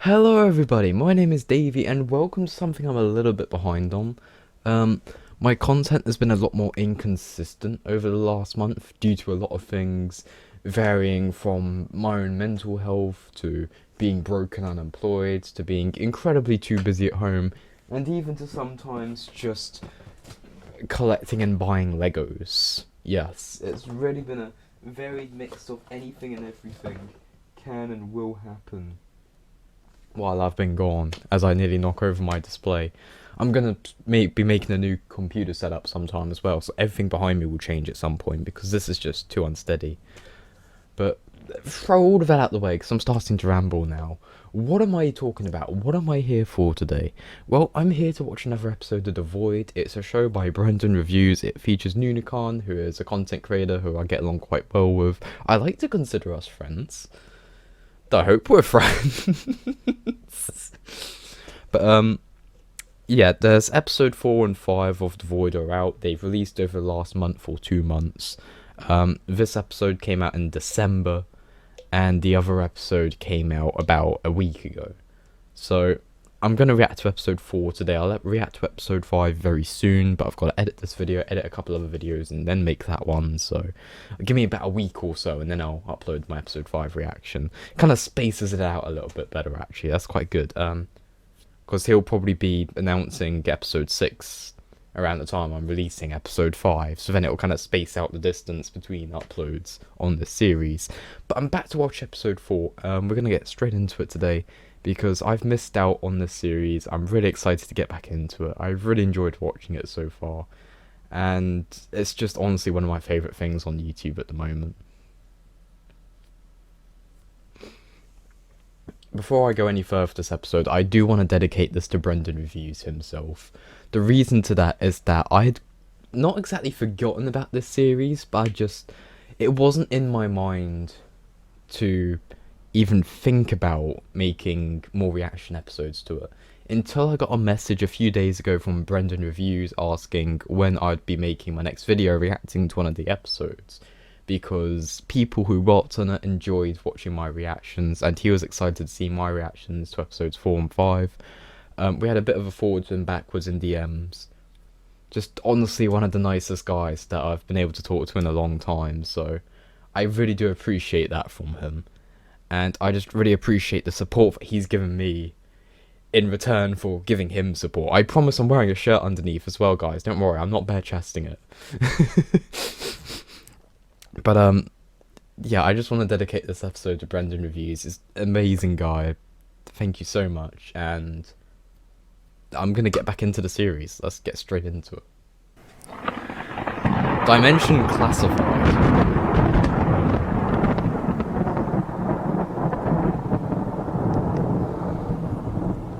Hello everybody, my name is Davey and welcome to something I'm a little bit behind on. My content has been a lot more inconsistent over the last month due to a lot of things varying from my own mental health to being broke and unemployed to being incredibly too busy at home and even to sometimes just collecting and buying Legos. Yes, it's really been a varied mix of anything and everything can and will happen while I've been gone, as I nearly knock over my display. I'm gonna be making a new computer setup sometime as well, so everything behind me will change at some point because this is just too unsteady. But throw all of that out the way because I'm starting to ramble now. What am I talking about? What am I here for today? Well, I'm here to watch another episode of The Void. It's a show by Brendan Reviews. It features Nunicorn, who is a content creator who I get along quite well with. I like to consider us friends. I hope we're friends. But yeah, there's episode 4 and 5 of The Void are out. They've released over the last month or 2 months. This episode came out in December, and the other episode came out about a week ago. So I'm going to react to episode 4 today. I'll react to episode 5 very soon, but I've got to edit this video, edit a couple other videos, and then make that one. So give me about a week or so, and then I'll upload my episode 5 reaction. Kind of spaces it out a little bit better, actually. That's quite good. Because he'll probably be announcing episode 6 around the time I'm releasing episode 5, so then it'll kind of space out the distance between uploads on this series. But I'm back to watch episode 4. We're going to get straight into it today, because I've missed out on this series. I'm really excited to get back into it. I've really enjoyed watching it so far, and it's just honestly one of my favourite things on YouTube at the moment. Before I go any further this episode, I do want to dedicate this to Brendan Reviews himself. The reason to that is that I'd not exactly forgotten about this series, but it wasn't in my mind to even think about making more reaction episodes to it until I got a message a few days ago from Brendan Reviews asking when I'd be making my next video reacting to one of the episodes, because people who worked on it enjoyed watching my reactions and he was excited to see my reactions to episodes 4 and 5. We had a bit of a forwards and backwards in DMs. Just honestly one of the nicest guys that I've been able to talk to in a long time, so I really do appreciate that from him. And I just really appreciate the support that he's given me in return for giving him support. I promise I'm wearing a shirt underneath as well, guys. Don't worry, I'm not bare-chesting it. But, yeah, I just want to dedicate this episode to Brendan Reviews. He's an amazing guy. Thank you so much. And I'm going to get back into the series. Let's get straight into it. Dimension classified.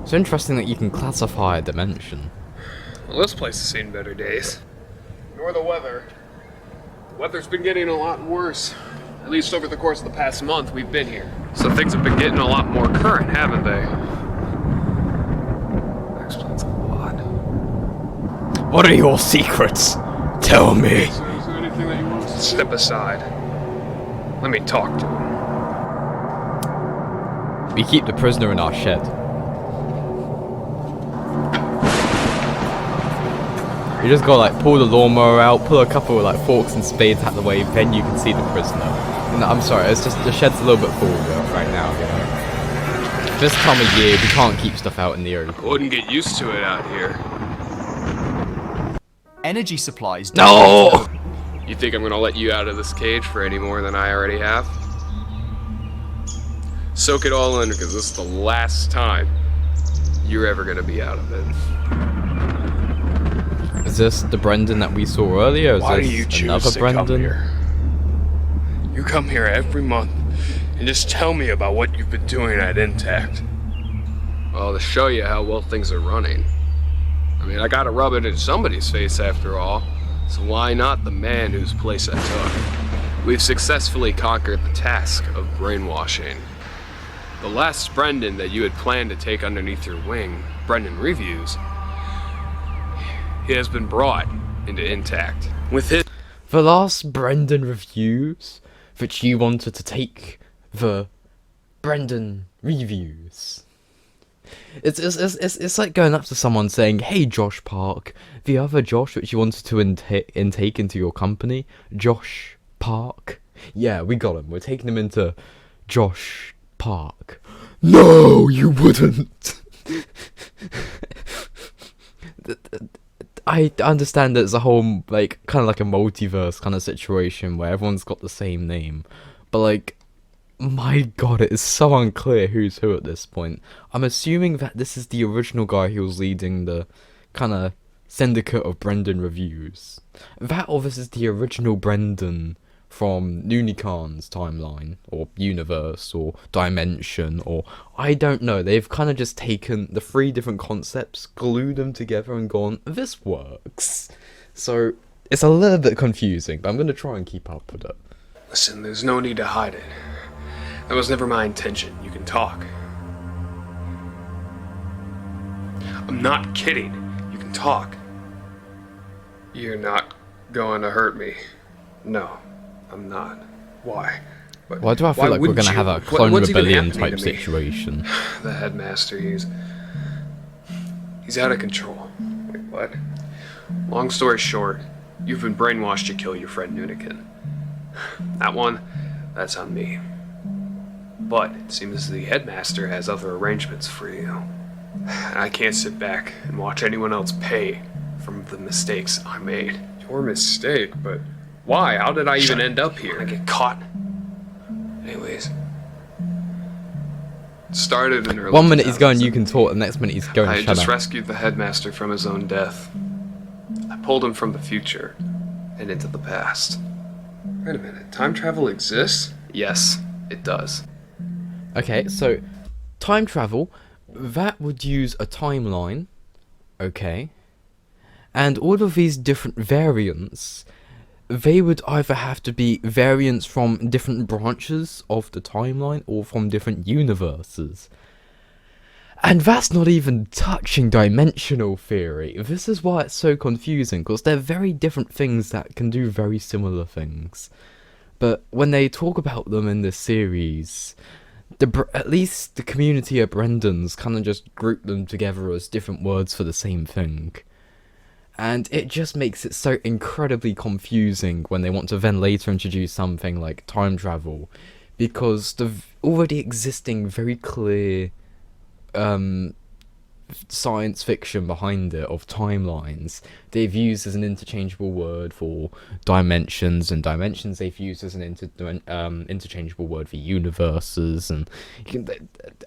It's interesting that you can classify a dimension. Well, this place has seen better days. Nor the weather. The weather's been getting a lot worse. At least over the course of the past month we've been here. So things have been getting a lot more current, haven't they? That explains a lot. What are your secrets? Tell me. Is there anything that you want to step aside? Let me talk to him. We keep the prisoner in our shed. You just gotta like pull the lawnmower out, pull a couple of like forks and spades out the way, then you can see the prisoner. And I'm sorry, it's just the shed's a little bit full right now, you know. This time of year, we can't keep stuff out in the open. I wouldn't get used to it out here. Energy supplies. No! You think I'm gonna let you out of this cage for any more than I already have? Soak it all in, because this is the last time you're ever gonna be out of it. Is this the Brendan that we saw earlier? Why do you choose another to Brendan? come here? You come here every month and just tell me about what you've been doing at Intact. Well, to show you how well things are running. I mean, I gotta rub it in somebody's face after all, so why not the man whose place I took? We've successfully conquered the task of brainwashing. The last Brendan that you had planned to take underneath your wing, Brendan Reviews, he has been brought into Intact. With his The last Brendan Reviews that you wanted to take the Brendan Reviews. It's like going up to someone saying, "Hey, Josh Park, the other Josh which you wanted to intake into your company, Josh Park. Yeah, we got him. We're taking him into Josh Park." No, you wouldn't. I understand that it's a whole, like, kind of like a multiverse kind of situation where everyone's got the same name, but, like, my god, it is so unclear who's who at this point. I'm assuming that this is the original guy who was leading the kind of syndicate of Brendan reviews. That, or this is the original Brendan from Nunicorn's timeline, or universe, or dimension, or I don't know. They've kind of just taken the 3 different concepts, glued them together, and gone, this works. So it's a little bit confusing, but I'm going to try and keep up with it. Listen, there's no need to hide it. That was never my intention. You can talk. I'm not kidding. You can talk. You're not going to hurt me. No. I'm not. Why? Why do I feel like we're going to have a clone rebellion type situation? The headmaster, he's out of control. Wait, what? Long story short, you've been brainwashed to kill your friend Nunikin. That's on me. But it seems the headmaster has other arrangements for you. I can't sit back and watch anyone else pay from the mistakes I made. Your mistake? But why? How did I even end up here? I get caught. Anyways. It started in early 1 minute he's going, you can talk, the next minute he's going, I shut up. just rescued the headmaster from his own death. I pulled him from the future and into the past. Wait a minute, time travel exists? Yes, it does. Okay, so time travel, that would use a timeline, okay, and all of these different variants, they would either have to be variants from different branches of the timeline or from different universes. And that's not even touching dimensional theory. This is why it's so confusing, because they're very different things that can do very similar things. But when they talk about them in this series, at least the community of Brendans kind of just group them together as different words for the same thing. And it just makes it so incredibly confusing when they want to then later introduce something like time travel, because the already existing very clear science fiction behind it of timelines they've used as an interchangeable word for dimensions, and dimensions they've used as an interchangeable word for universes, and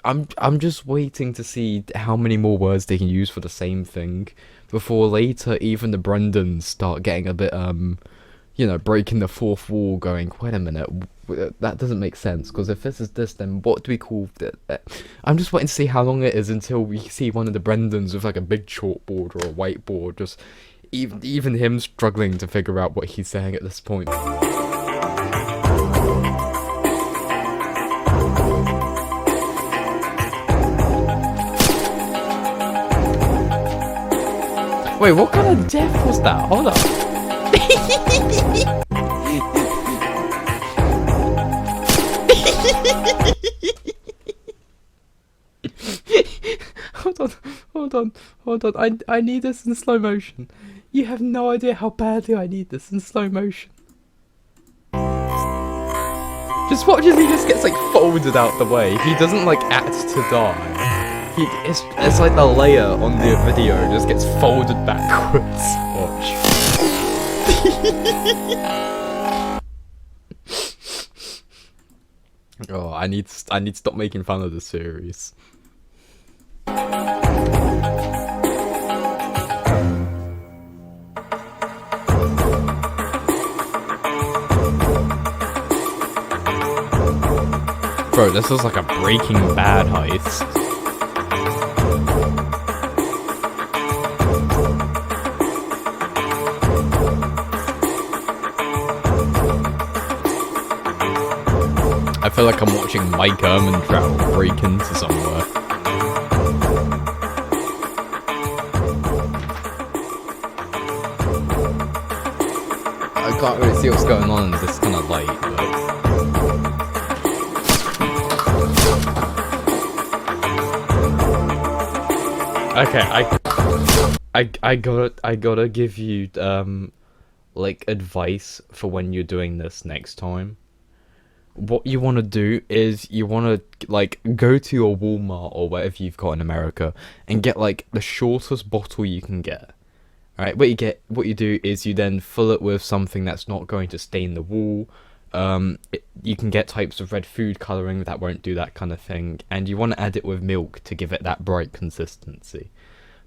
I'm just waiting to see how many more words they can use for the same thing before later even the Brendans start getting a bit breaking the fourth wall, going, wait a minute, that doesn't make sense, because if this is this, then what do we call it? I'm just waiting to see how long it is until we see one of the Brendans with like a big chalkboard or a whiteboard, just even him struggling to figure out what he's saying at this point. Wait, what kind of death was that? Hold up. Hold on. I need this in slow motion. You have no idea how badly I need this in slow motion. Just watch as he just gets like folded out the way. He doesn't like act to die. It's like the layer on the video just gets folded backwards. Watch. Oh, I need to stop making fun of this series. Bro, this is like a Breaking Bad heist. I feel like I'm watching Mike Ehrmantraut break into somewhere. I can't really see what's going on in this kind of light, but... Okay, I gotta give you like advice for when you're doing this next time. What you want to do is you want to like go to your Walmart or whatever you've got in America and get like the shortest bottle you can get. Alright, what you do is you then fill it with something that's not going to stain the wall. You can get types of red food coloring that won't do that kind of thing, and you want to add it with milk to give it that bright consistency.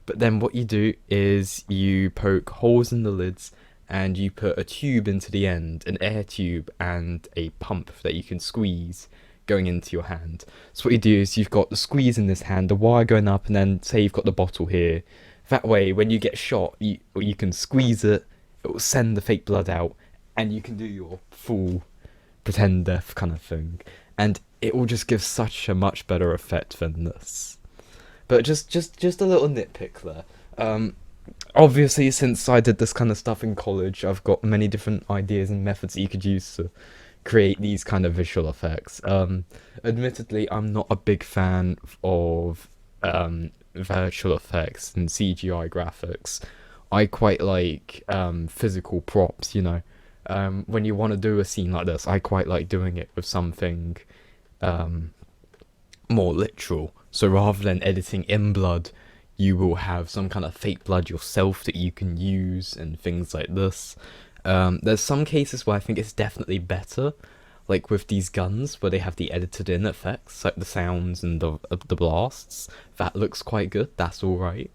But then what you do is you poke holes in the lids and you put a tube into the end, an air tube and a pump that you can squeeze going into your hand. So what you do is you've got the squeeze in this hand, the wire going up, and then say you've got the bottle here. That way, when you get shot, you can squeeze it, it will send the fake blood out, and you can do your full pretend death kind of thing. And it will just give such a much better effect than this. But just a little nitpick there. Obviously, since I did this kind of stuff in college, I've got many different ideas and methods that you could use to create these kind of visual effects. Admittedly, I'm not a big fan of virtual effects and CGI graphics. I quite like physical props, you know. When you want to do a scene like this, I quite like doing it with something more literal. So rather than editing in blood, you will have some kind of fake blood yourself that you can use and things like this. There's some cases where I think it's definitely better, like with these guns where they have the edited in effects, like the sounds and the blasts. That looks quite good, that's alright.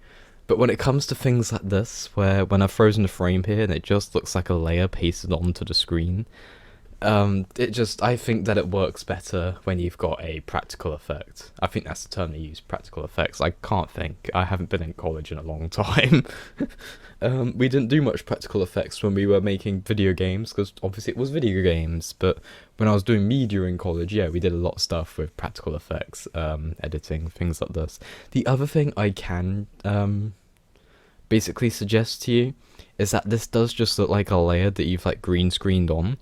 But when it comes to things like this, where when I've frozen the frame here and it just looks like a layer pasted onto the screen, I think that it works better when you've got a practical effect. I think that's the term they use, practical effects. I can't think. I haven't been in college in a long time. We didn't do much practical effects when we were making video games, because obviously it was video games. But when I was doing media in college, yeah, we did a lot of stuff with practical effects, editing, things like this. The other thing I can basically suggest to you is that this does just look like a layer that you've like green screened on.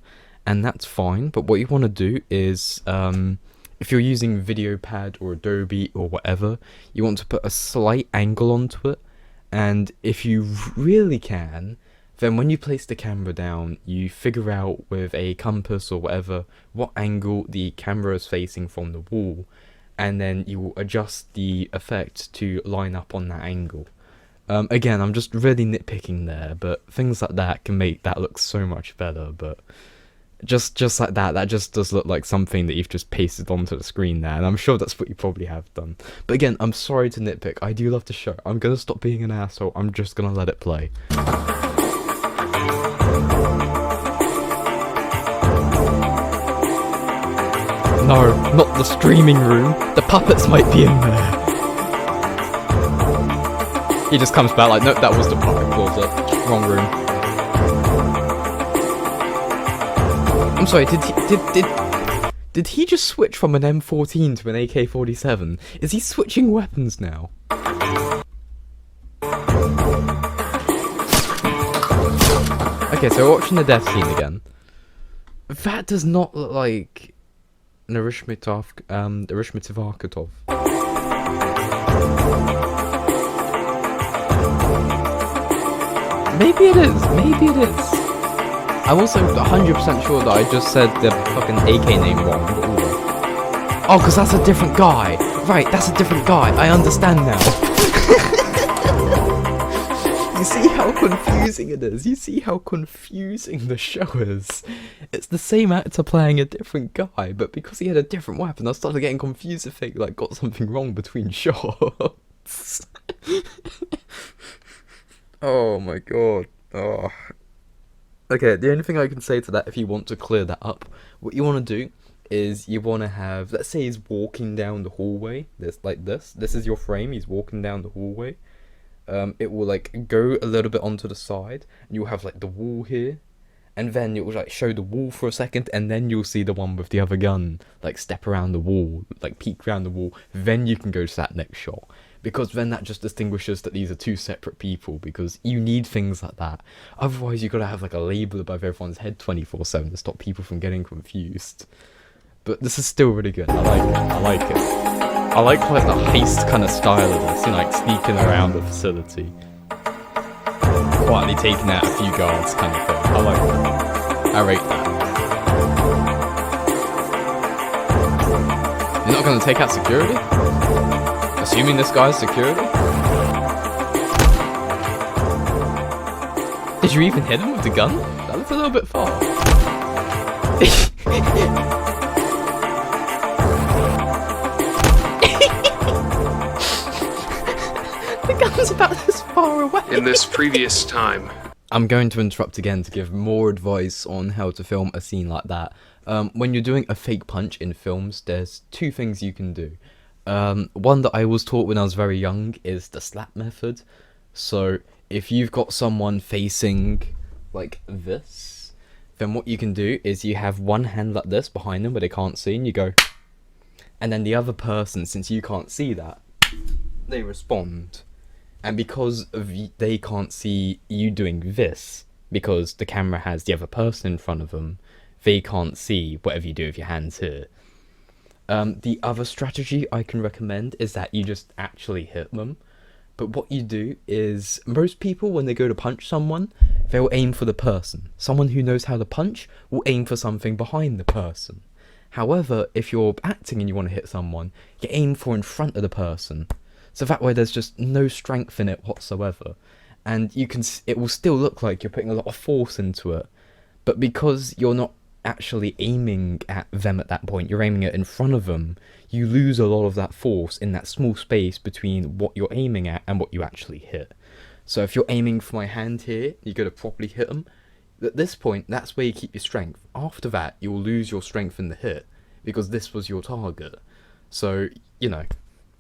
And that's fine, but what you want to do is, if you're using VideoPad or Adobe or whatever, you want to put a slight angle onto it, and if you really can, then when you place the camera down, you figure out with a compass or whatever, what angle the camera is facing from the wall, and then you will adjust the effect to line up on that angle. Again, I'm just really nitpicking there, but things like that can make that look so much better, but just like that just does look like something that you've just pasted onto the screen there, and I'm sure that's what you probably have done. But again, I'm sorry to nitpick, I do love the show. I'm gonna stop being an asshole, I'm just gonna let it play. No, not the streaming room, the puppets might be in there. He just comes back like, nope, that was the puppet closet, wrong room. I'm sorry, did he just switch from an M14 to an AK-47? Is he switching weapons now? Okay, so we're watching the death scene again. That does not look like an Arishmatov. Maybe it is. I'm also 100% sure that I just said the fucking AK name wrong. Oh, because that's a different guy. Right, that's a different guy. I understand now. You see how confusing it is? You see how confusing the show is? It's the same actor playing a different guy, but because he had a different weapon, I started getting confused if they like got something wrong between shots. Oh my god. Oh. Okay, the only thing I can say to that, if you want to clear that up, what you want to do is you want to have, let's say he's walking down the hallway, this is your frame, he's walking down the hallway. It will like go a little bit onto the side, and you'll have like the wall here, and then it will like show the wall for a second, and then you'll see the one with the other gun like step around the wall, like peek around the wall, then you can go to that next shot. Because then that just distinguishes that these are two separate people, because you need things like that. Otherwise, you've got to have like a label above everyone's head 24/7 to stop people from getting confused. But this is still really good. I like it. I like the heist kind of style of this, you know, like sneaking around the facility, quietly taking out a few guards kind of thing. I like that. I rate that. You're not going to take out security? Assuming this guy's security? Did you even hit him with the gun? That looks a little bit far. The gun's about this far away. In this previous time. I'm going to interrupt again to give more advice on how to film a scene like that. When you're doing a fake punch in films, there's two things you can do. One that I was taught when I was very young is the slap method. So if you've got someone facing like this, then what you can do is you have one hand like this behind them where they can't see, and you go, and then the other person, since you can't see that, they respond. And because they can't see you doing this, because the camera has the other person in front of them, they can't see whatever you do with your hands here. The other strategy I can recommend is that you just actually hit them. But what you do is, most people, when they go to punch someone, they'll aim for the person. Someone who knows how to punch will aim for something behind the person. However, if you're acting and you want to hit someone, you aim for in front of the person. So that way there's just no strength in it whatsoever. And it will still look like you're putting a lot of force into it. But because you're not actually aiming at them at that point, you're aiming it in front of them, you lose a lot of that force in that small space between what you're aiming at and what you actually hit. So if you're aiming for my hand here, you're going to properly hit them. At this point, that's where you keep your strength. After that, you'll lose your strength in the hit, because this was your target. So, you know,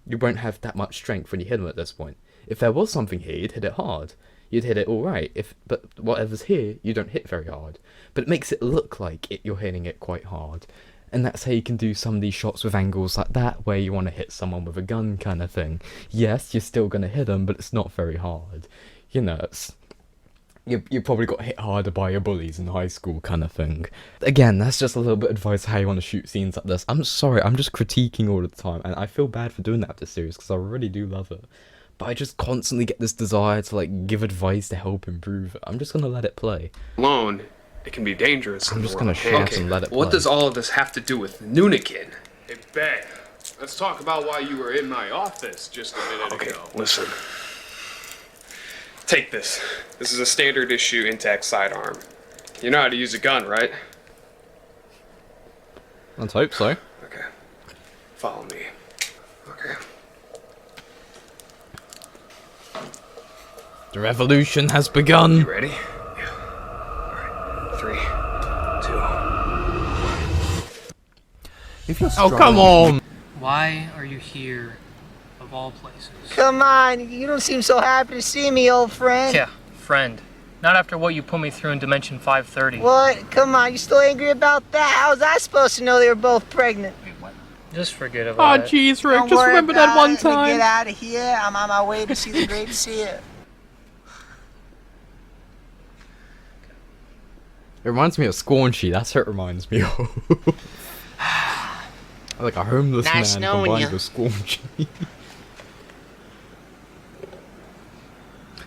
you won't have that much strength when you hit them at this point. If there was something here, you'd hit it hard. You'd hit it alright, but whatever's here, you don't hit very hard. But it makes it look like you're hitting it quite hard. And that's how you can do some of these shots with angles like that, where you want to hit someone with a gun kind of thing. Yes, you're still going to hit them, but it's not very hard. You know, you probably got hit harder by your bullies in high school kind of thing. Again, that's just a little bit of advice how you want to shoot scenes like this. I'm sorry, I'm just critiquing all the time, and I feel bad for doing that with this series, because I really do love it. But I just constantly get this desire to like give advice to help improve it. I'm just gonna let it play. Alone, it can be dangerous. I'm just gonna shout and let it play. What does all of this have to do with Noonikin? Hey, Ben, let's talk about why you were in my office just a minute ago. Okay, listen. Take this. This is a standard issue intact sidearm. You know how to use a gun, right? Let's hope so. Okay. Follow me. Okay. The revolution has begun. You ready? Yeah. Alright. 3, 2, 1. If you're Oh, come on! Why are you here, of all places? Come on, you don't seem so happy to see me, old friend. Yeah, friend. Not after what you put me through in Dimension 530. What? Come on, you still angry about that? How was I supposed to know they were both pregnant? Wait, what? Just forget about it. Oh, jeez, Rick, Don't just worry remember that about one it. Let me time. get out of here. I'm on my way to see the great seer. It reminds me of Squanchy, that's what it reminds me of. Like a homeless Nice man knowing combined ya. with Squanchy.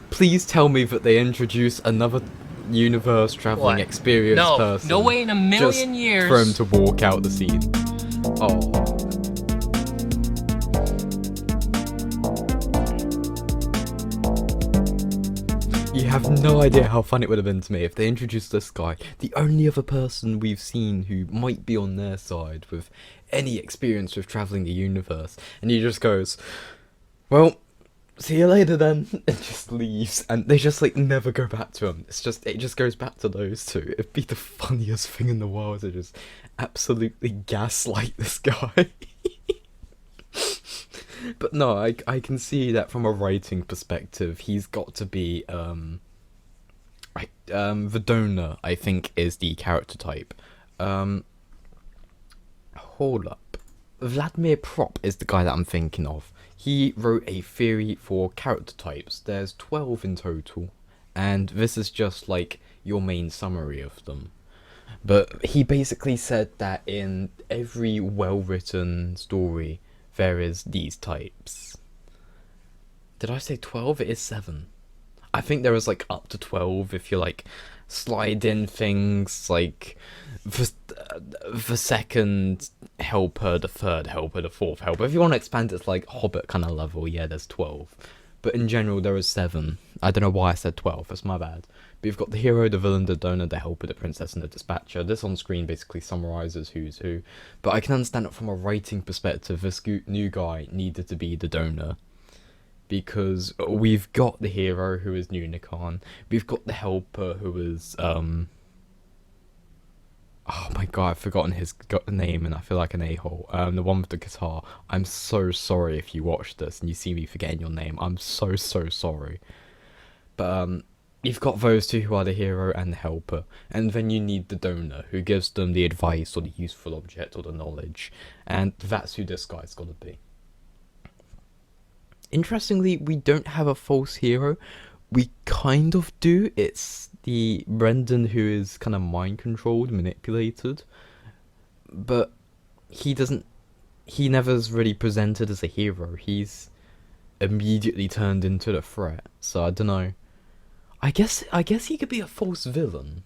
Please tell me that they introduce another universe traveling What? experienced No, person. no way in a million just years. for him to walk out the scene. Oh. You have no idea how fun it would have been to me if they introduced this guy, the only other person we've seen who might be on their side with any experience with travelling the universe, and he just goes, well, see you later then, and just leaves, and they just like never go back to him. It just goes back to those two. It'd be the funniest thing in the world to just absolutely gaslight this guy. But no, I can see that from a writing perspective, he's got to be, Verdona, I think, is the character type. Hold up. Vladimir Prop is the guy that I'm thinking of. He wrote a theory for character types. There's 12 in total, and this is just like your main summary of them. But he basically said that in every well-written story, there is these types. Did I say 12? It is 7. I think there is like up to 12 if you like slide in things like the second helper, the third helper, the fourth helper. If you want to expand it to like Hobbit kind of level, yeah, there's 12. But in general, there is 7. I don't know why I said 12, that's my bad. But you've got the hero, the villain, the donor, the helper, the princess, and the dispatcher. This on screen basically summarizes who's who. But I can understand it from a writing perspective. This new guy needed to be the donor. Because we've got the hero, who is Unicorn. We've got the helper, who is, oh my god, I've forgotten his name, and I feel like an a-hole. The one with the guitar. I'm so sorry if you watch this and you see me forgetting your name. I'm so sorry. But, you've got those two who are the hero and the helper. And then you need the donor, who gives them the advice, or the useful object, or the knowledge. And that's who this guy's gotta be. Interestingly, we don't have a false hero. We kind of do. It's the Brendan who is kind of mind controlled, manipulated. But he never is really presented as a hero. He's immediately turned into the threat. So I don't know. I guess he could be a false villain.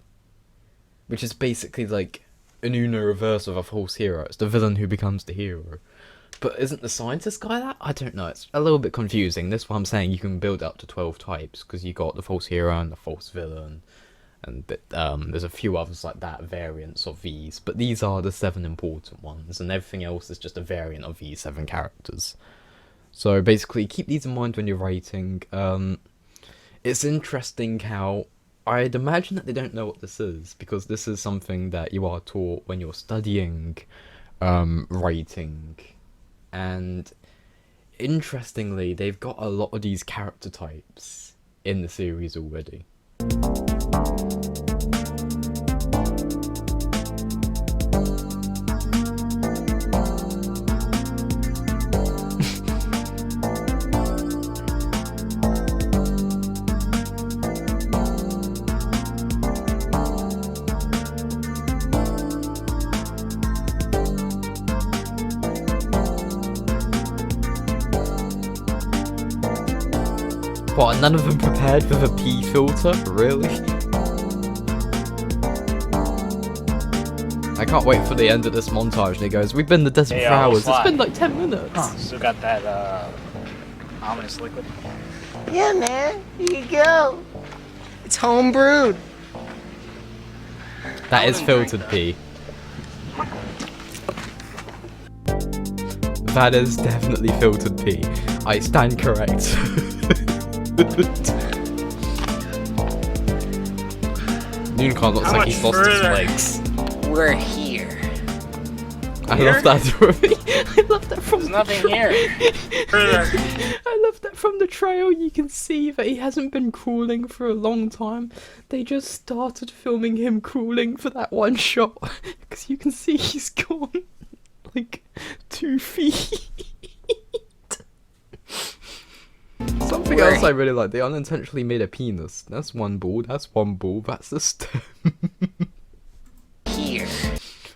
Which is basically like an Uno reverse of a false hero. It's the villain who becomes the hero. But isn't the scientist guy that? I don't know, it's a little bit confusing. That's why I'm saying you can build up to 12 types, because you got the false hero and the false villain, and there's a few others like that, variants of these, but these are the 7 important ones, and everything else is just a variant of these 7 characters. So basically, keep these in mind when you're writing. It's interesting how I'd imagine that they don't know what this is, because this is something that you are taught when you're studying writing. And interestingly, they've got a lot of these character types in the series already. What, none of them prepared for the P filter? Really? I can't wait for the end of this montage and he goes, we've been in the desert for hours, it's been like 10 minutes. Huh, still got that, ominous liquid. Yeah, man. Here you go. It's home brewed. That is filtered P. That is definitely filtered P. I stand correct. Unicorn looks like he's lost his legs. We're here. I love that already. I love that from There's nothing here. I love that from the trail you can see that he hasn't been crawling for a long time. They just started filming him crawling for that one shot. Because you can see he's gone like 2 feet. Something else I really like, they unintentionally made a penis. That's one ball, that's one ball, that's the stem. Here.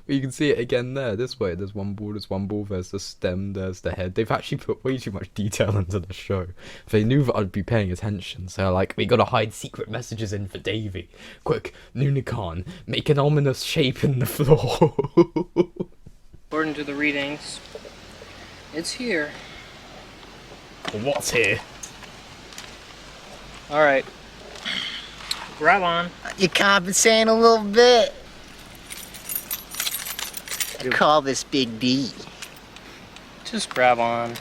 You can see it again there, this way. There's one ball, there's the stem, there's the head. They've actually put way too much detail into the show. They knew that I'd be paying attention, so like, we gotta hide secret messages in for Davy. Quick, Nunicorn, make an ominous shape in the floor. According to the readings, it's here. What's here? Alright. Grab on. You're compensating a little bit. I call this Big B. Just grab on.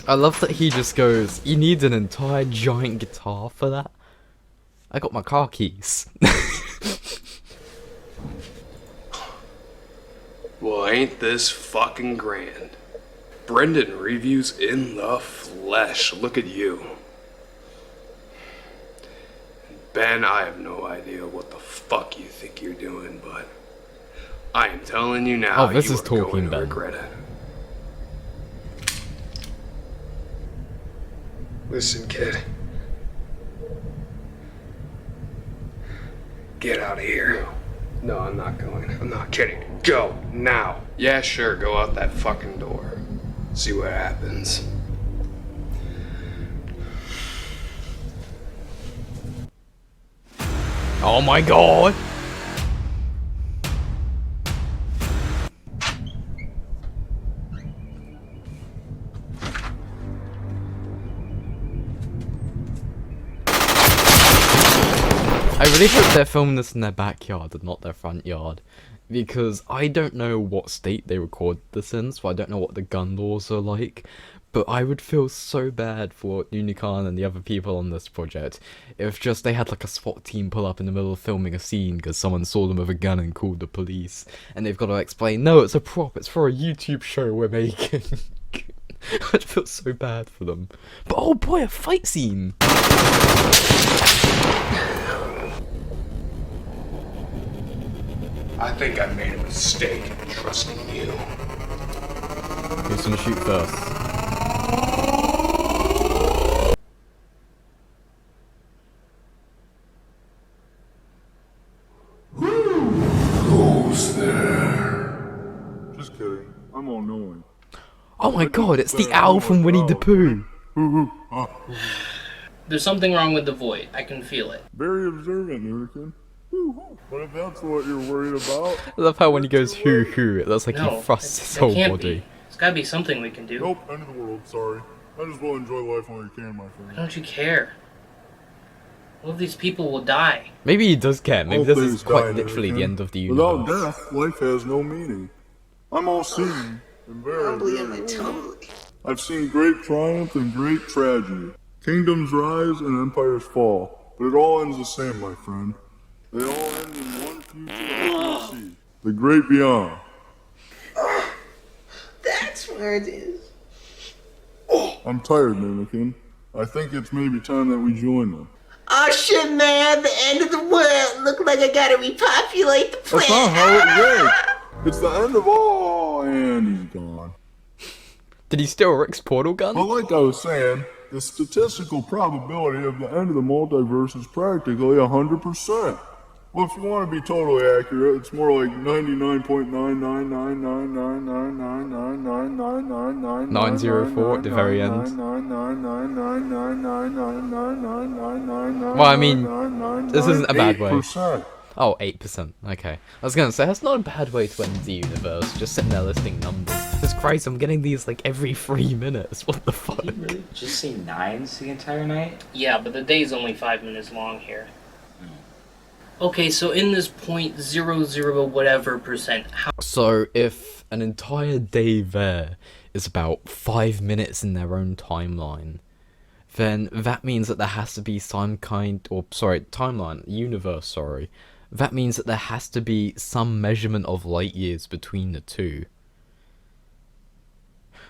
I love that he just goes, you need an entire giant guitar for that? I got my car keys. Well, ain't this fucking grand? Brendan reviews in the flesh. Look at you. Ben, I have no idea what the fuck you think you're doing, but I am telling you now, Oh, this you is are talking going to Ben. regret it. Listen, kid. Get out of here. No, I'm not going. I'm not kidding. Go, now. Yeah, sure, go out that fucking door. See what happens. Oh my god! I really hope they're filming this in their backyard and not their front yard, because I don't know what state they recorded this in, so I don't know what the gun laws are like, but I would feel so bad for Unicorn and the other people on this project if just they had like a SWAT team pull up in the middle of filming a scene because someone saw them with a gun and called the police, and they've got to explain, no, it's a prop, it's for a YouTube show we're making. I'd feel so bad for them. But oh boy, a fight scene! I think I made a mistake in trusting you. Who's gonna shoot first? Who's there? Just kidding. I'm all knowing. Oh my god, it's the owl from Winnie the Pooh! There's something wrong with the void. I can feel it. Very observant, Hurricane. But if that's what you're worried about... I love how when he goes hoo hoo, it looks like No, he thrusts his it whole can't body. be. There's gotta be something we can do. Nope, end of the world, sorry. I just will enjoy life while you can, my Why friend. don't you care? All of these people will die. Maybe he does care, maybe All this things is quite die, literally the Hurricane. end of the Without universe. death, life has no meaning. I'm all seeing and very Probably am I very totally. I've seen great triumph and great tragedy. Kingdoms rise and empires fall. But it all ends the same, my friend. They all end in one future that we see. The great beyond. That's where it is. I'm tired, Mimikin. I think it's maybe time that we join them. Oh shit, man, the end of the world. Look like I gotta repopulate the planet. That's not how it works. It's the end of all, and he's gone. Did he steal Rick's portal gun? But like I was saying, the statistical probability of the end of the multiverse is practically 100%. Well, if you want to be totally accurate, it's more like 904 at the very end. Well, I mean, this isn't a bad way. 8%. Oh, 8%. Okay. I was gonna say, that's not a bad way to end the universe, just sitting there listing numbers. Jesus Christ, I'm getting these like every 3 minutes. What the fuck? Did you really just say nines the entire night? Yeah, but the day's only 5 minutes long here. Okay, so in this 0.00 whatever percent, how So, if an entire day there is about 5 minutes in their own timeline, then that means that there has to be some kind, universe, sorry. That means that there has to be some measurement of light years between the two.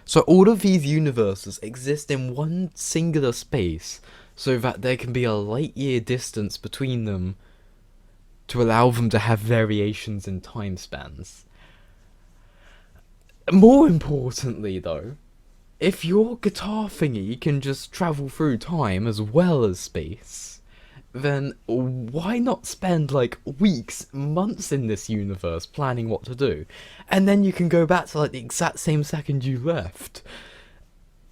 So all of these universes exist in one singular space, so that there can be a light year distance between them to allow them to have variations in time spans. More importantly though, if your guitar thingy can just travel through time as well as space, then why not spend like weeks, months in this universe planning what to do? And then you can go back to like the exact same second you left.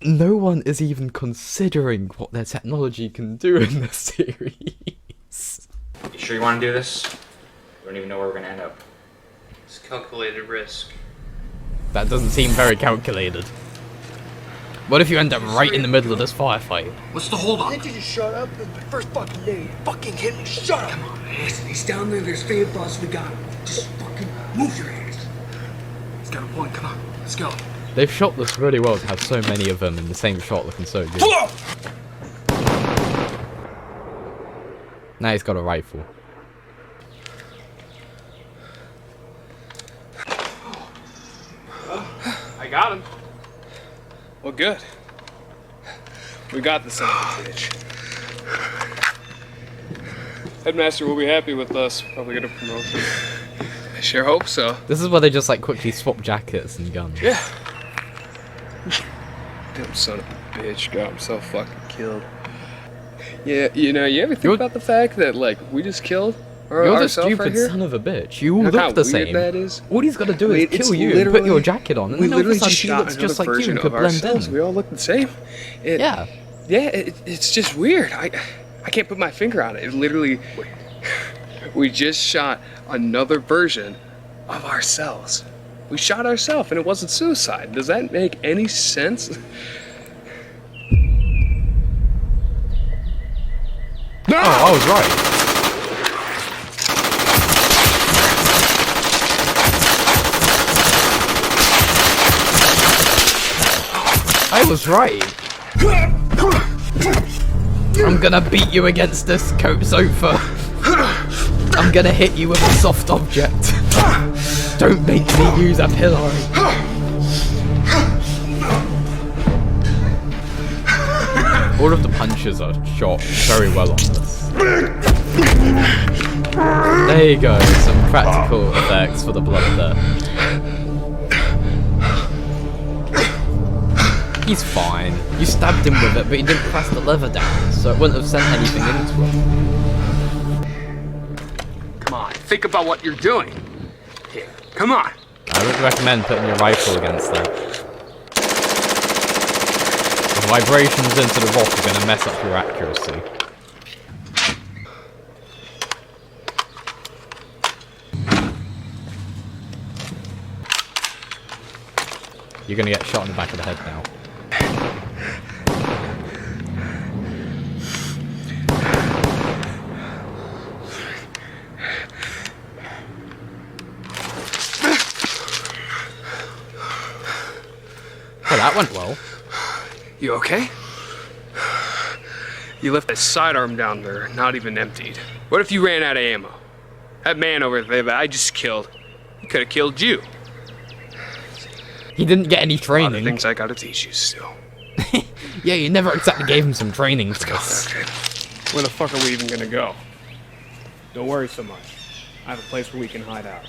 No one is even considering what their technology can do in this series. You sure you want to do this? We don't even know where we're gonna end up. it's calculated risk. That doesn't seem very calculated. What if you end up right in the middle of this firefight? What's the hold on? Can't you just shut up? It's my first fucking day. Fucking hit me. Shut up. Come on, listen. He's down there. There's 3 of us. We got him. Just fucking move your ass. He's got a point. Come on. Let's go. They've shot this really well to have so many of them in the same shot looking so good. Pull up! Now he's got a rifle. I got him. Well, good. We got the son of a bitch. Headmaster will be happy with us. Probably get a promotion. I sure hope so. This is where they just like quickly swap jackets and guns. Yeah. Damn son of a bitch got himself fucking killed. Yeah, you know, you ever think about the fact that, like, we just killed You're the ourself stupid right here? son of a bitch. You all Look how look the weird same. that is. All he's got to do is It's kill you and put your literally- jacket on, and We then all of a literally sudden just he shot looks another just like you version and could of blend ourselves. in. We all look the same. Yeah. Yeah, it's just weird. I can't put my finger on it. It literally, we just shot another version of ourselves. We shot ourselves, and it wasn't suicide. Does that make any sense? Oh, I was right. I was right. I'm gonna beat you against this coat sofa. I'm gonna hit you with a soft object. Don't make me use a pillow. All of the punches are shot very well on this. There you go, some practical effects for the blood there. He's fine. You stabbed him with it, but you didn't press the lever down, so it wouldn't have sent anything into him. Come on, think about what you're doing. Here, come on. I would recommend putting your rifle against that. The vibrations into the rock are going to mess up your accuracy. You're going to get shot in the back of the head now. Oh, that went well. You okay? You left that sidearm down there, not even emptied. What if you ran out of ammo? That man over there that I just killed, he could have killed you. He didn't get any A lot of training. things I gotta teach you still. Yeah, you never exactly gave him some training for this. Okay. Where the fuck are we even gonna go? Don't worry so much. I have a place where we can hide out.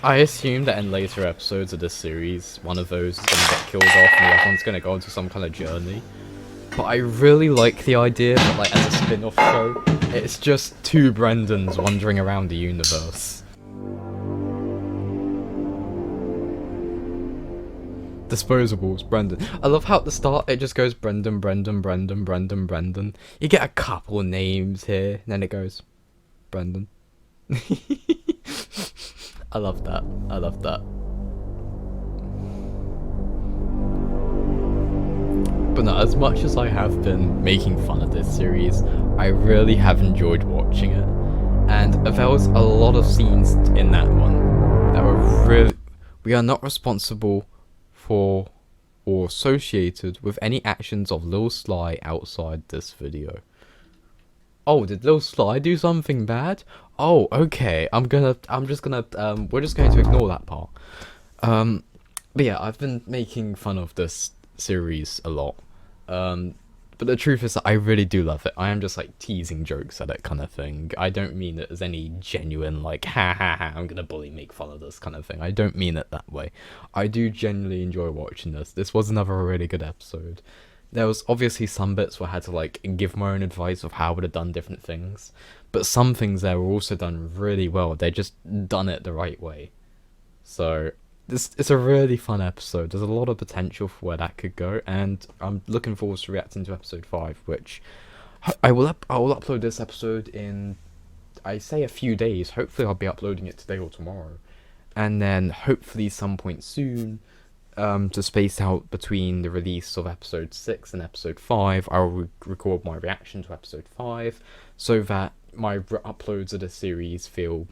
I assume that in later episodes of this series, one of those is going to get killed off and the other one's going to go on to some kind of journey. But I really like the idea that, like, as a spin-off show, it's just two Brendans wandering around the universe. Disposables, Brendan. I love how at the start it just goes Brendan, Brendan, Brendan, Brendan, Brendan. You get a couple of names here, and then it goes Brendan. I love that. I love that. But no, as much as I have been making fun of this series, I really have enjoyed watching it. And there was a lot of scenes in that one that were really... We are not responsible for or associated with any actions of Lil Sly outside this video. Oh, did Lil Sly do something bad? Oh, okay. We're just going to ignore that part. But yeah, I've been making fun of this series a lot. But the truth is that I really do love it. I am just like teasing jokes at it kind of thing. I don't mean it as any genuine like, ha ha ha, I'm gonna bully, make fun of this kind of thing. I don't mean it that way. I do genuinely enjoy watching this. This was another really good episode. There was obviously some bits where I had to like give my own advice of how I would have done different things, but some things there were also done really well. They just done it the right way. So it's a really fun episode. There's a lot of potential for where that could go, and I'm looking forward to reacting to episode 5, which I will upload this episode in, I say, a few days. Hopefully I'll be uploading it today or tomorrow, and then hopefully some point soon, to space out between the release of episode 6 and episode 5, I'll record my reaction to episode 5, so that my uploads of the series feel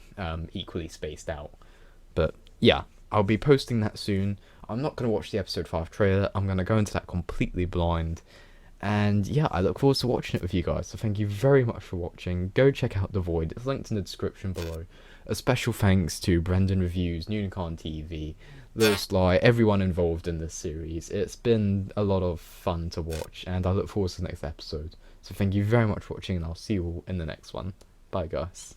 equally spaced out. But yeah, I'll be posting that soon. I'm not going to watch the episode 5 trailer. I'm going to go into that completely blind. And yeah, I look forward to watching it with you guys. So thank you very much for watching. Go check out The Void. It's linked in the description below. A special thanks to Brendan Reviews, Unicorn TV, Lil Sly, everyone involved in this series. It's been a lot of fun to watch, and I look forward to the next episode. So thank you very much for watching, and I'll see you all in the next one. Bye, guys.